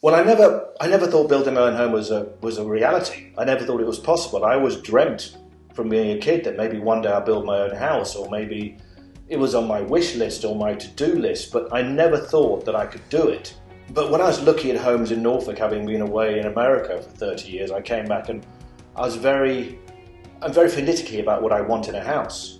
Well, I never thought building my own home was a reality. I never thought it was possible. I always dreamt from being a kid that maybe one day I'll build my own house, or maybe it was on my wish list or my to-do list, but I never thought that I could do it. But when I was looking at homes in Norfolk, having been away in America for 30 years, I came back and I'm very finicky about what I want in a house.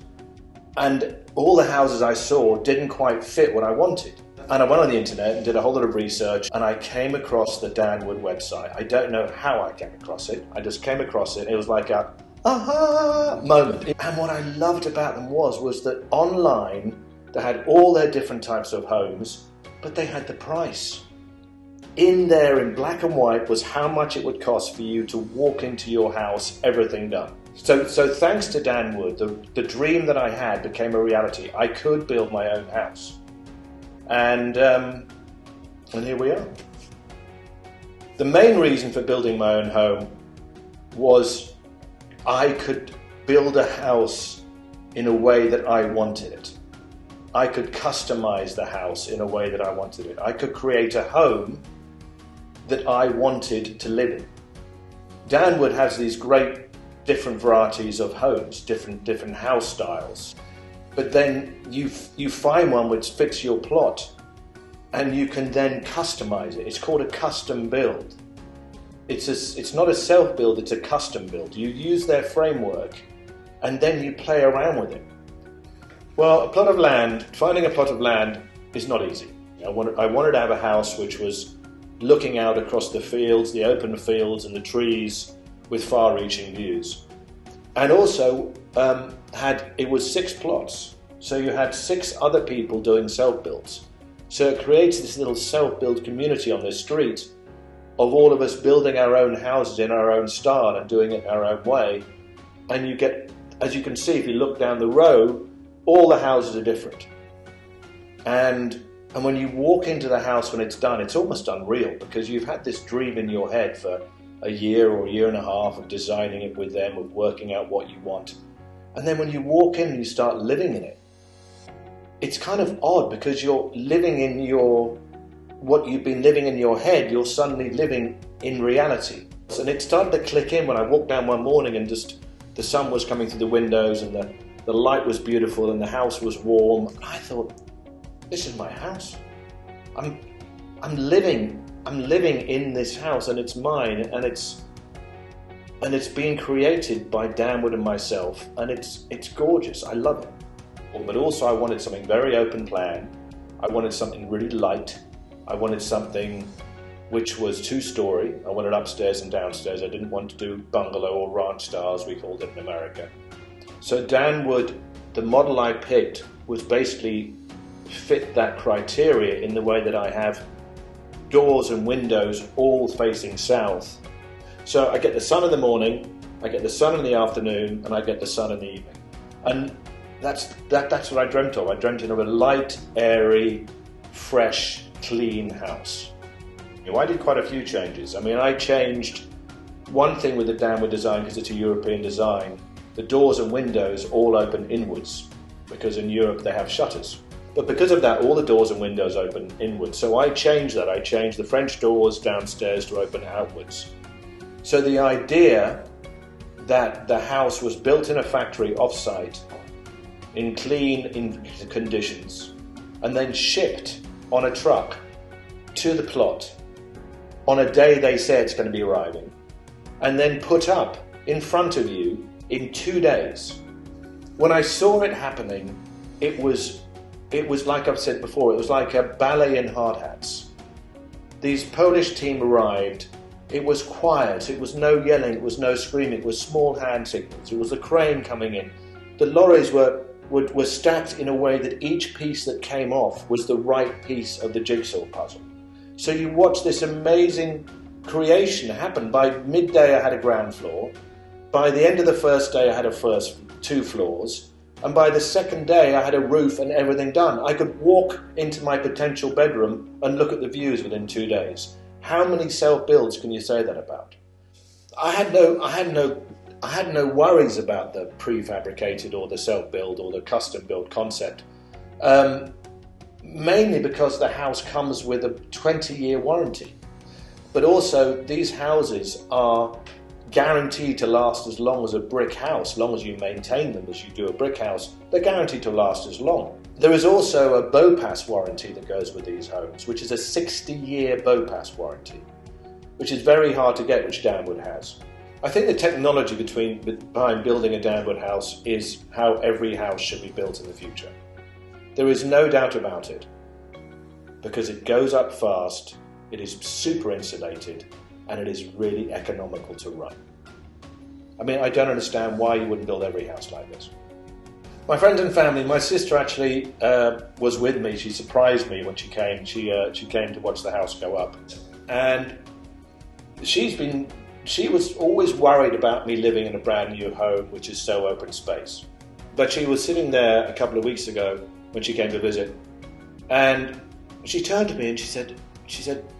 And all the houses I saw didn't quite fit what I wanted. And I went on the internet and did a whole lot of research, and I came across the Dan Wood website. I don't know how I came across it. I just came across it. It was like a aha moment. And what I loved about them was that online they had all their different types of homes, but they had the price. In there in black and white was how much it would cost for you to walk into your house, everything done. So thanks to Dan Wood, the dream that I had became a reality. I could build my own house. And here we are. The main reason for building my own home was I could build a house in a way that I wanted it. I could customize the house in a way that I wanted it. I could create a home that I wanted to live in. Dan Wood has these great different varieties of homes, different house styles. But then you find one which fits your plot, and you can then customize it. It's called a custom build. It's not a self-build, it's a custom build. You use their framework, and then you play around with it. Well, finding a plot of land is not easy. I wanted to have a house which was looking out across the fields, the open fields and the trees with far-reaching views. And also, it was 6 plots, so you had 6 other people doing self-builds. So it creates this little self-build community on this street of all of us building our own houses in our own style and doing it our own way. And you get, as you can see, if you look down the row, all the houses are different. And when you walk into the house when it's done, it's almost unreal, because you've had this dream in your head for a year or a year and a half of designing it with them, of working out what you want. And then when you walk in and you start living in it, it's kind of odd, because you're living in what you've been living in your head, you're suddenly living in reality. And it started to click in when I walked down one morning and just the sun was coming through the windows and the light was beautiful and the house was warm. And I thought, this is my house. I'm living in this house, and it's mine, and it's being created by Dan Wood and myself, and it's gorgeous. I love it. But also I wanted something very open plan. I wanted something really light. I wanted something which was 2-story. I wanted upstairs and downstairs. I didn't want to do bungalow or ranch style, as we called it in America. So Dan Wood, the model I picked, was basically fit that criteria in the way that I have doors and windows all facing south. So I get the sun in the morning, I get the sun in the afternoon, and I get the sun in the evening. And that's what I dreamt of. I dreamt of a light, airy, fresh, clean house. I did quite a few changes. I changed one thing with the Dan Wood design, because it's a European design. The doors and windows all open inwards, because in Europe they have shutters. But because of that, all the doors and windows open inwards. So I changed that. I changed the French doors downstairs to open outwards. So the idea that the house was built in a factory off-site, in clean conditions, and then shipped on a truck to the plot on a day they say it's going to be arriving, and then put up in front of you in 2 days. When I saw it happening, it was like I've said before, it was like a ballet in hard hats. These Polish team arrived. It was quiet. It was no yelling. It was no screaming. It was small hand signals. It was a crane coming in. The lorries were stacked in a way that each piece that came off was the right piece of the jigsaw puzzle. So you watch this amazing creation happen. By midday I had a ground floor. By the end of the first day I had a first 2 floors. And by the second day I had a roof and everything done. I could walk into my potential bedroom and look at the views within 2 days. How many self-builds can you say that about? I had no worries about the prefabricated or the self-build or the custom-build concept. Mainly because the house comes with a 20-year warranty. But also, these houses are guaranteed to last as long as a brick house. As long as you maintain them as you do a brick house, they're guaranteed to last as long. There is also a BOPAS warranty that goes with these homes, which is a 60-year BOPAS warranty, which is very hard to get, which Danwood has. I think the technology behind building a Danwood house is how every house should be built in the future. There is no doubt about it, because it goes up fast, it is super insulated, and it is really economical to run. I mean, I don't understand why you wouldn't build every house like this. My friends and family, my sister actually was with me. She surprised me when she came. She came to watch the house go up, and she was always worried about me living in a brand new home which is so open space. But she was sitting there a couple of weeks ago when she came to visit, and she turned to me and she said,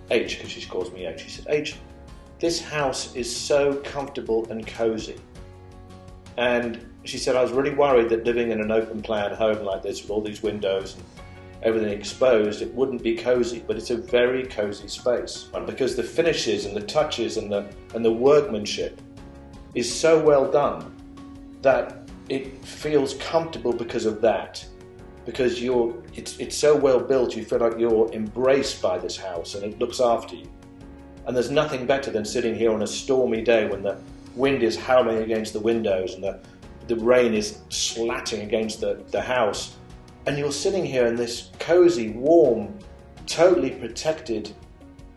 H, because she calls me H. She said, H, this house is so comfortable and cozy. And she said, I was really worried that living in an open plan home like this with all these windows and everything exposed, it wouldn't be cozy, but it's a very cozy space. And because the finishes and the touches and the workmanship is so well done that it feels comfortable because of that. Because it's so well built, you feel like you're embraced by this house and it looks after you. And there's nothing better than sitting here on a stormy day when the wind is howling against the windows and the rain is slatting against the house. And you're sitting here in this cozy, warm, totally protected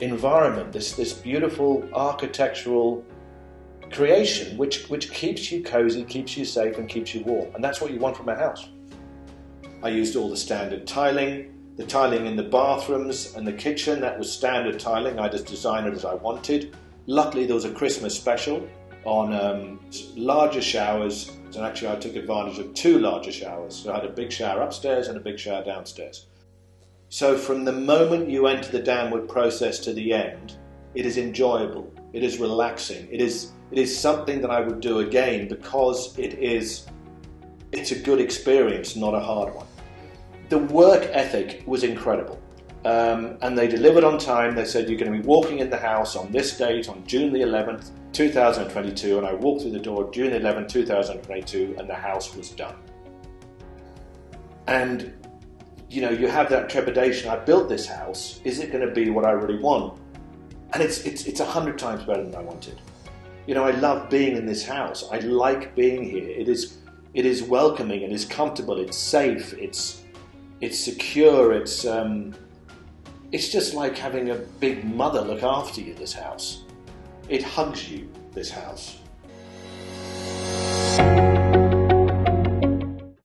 environment, this beautiful architectural creation which keeps you cozy, keeps you safe and keeps you warm. And that's what you want from a house. I used all the standard tiling. The tiling in the bathrooms and the kitchen, that was standard tiling. I just designed it as I wanted. Luckily, there was a Christmas special on larger showers, and actually I took advantage of 2 larger showers. So I had a big shower upstairs and a big shower downstairs. So from the moment you enter the Danwood process to the end, it is enjoyable, it is relaxing, it is something that I would do again because it's a good experience, not a hard one. The work ethic was incredible, and they delivered on time. They said, you're going to be walking in the house on this date, on June the 11th, 2022, and I walked through the door June 11th, 2022, and the house was done. And, you know, you have that trepidation, I built this house, is it going to be what I really want? And it's 100 times better than I wanted. You know, I love being in this house. I like being here. It is welcoming, it is comfortable, it's safe, it's secure, it's just like having a big mother look after you, this house. It hugs you, this house.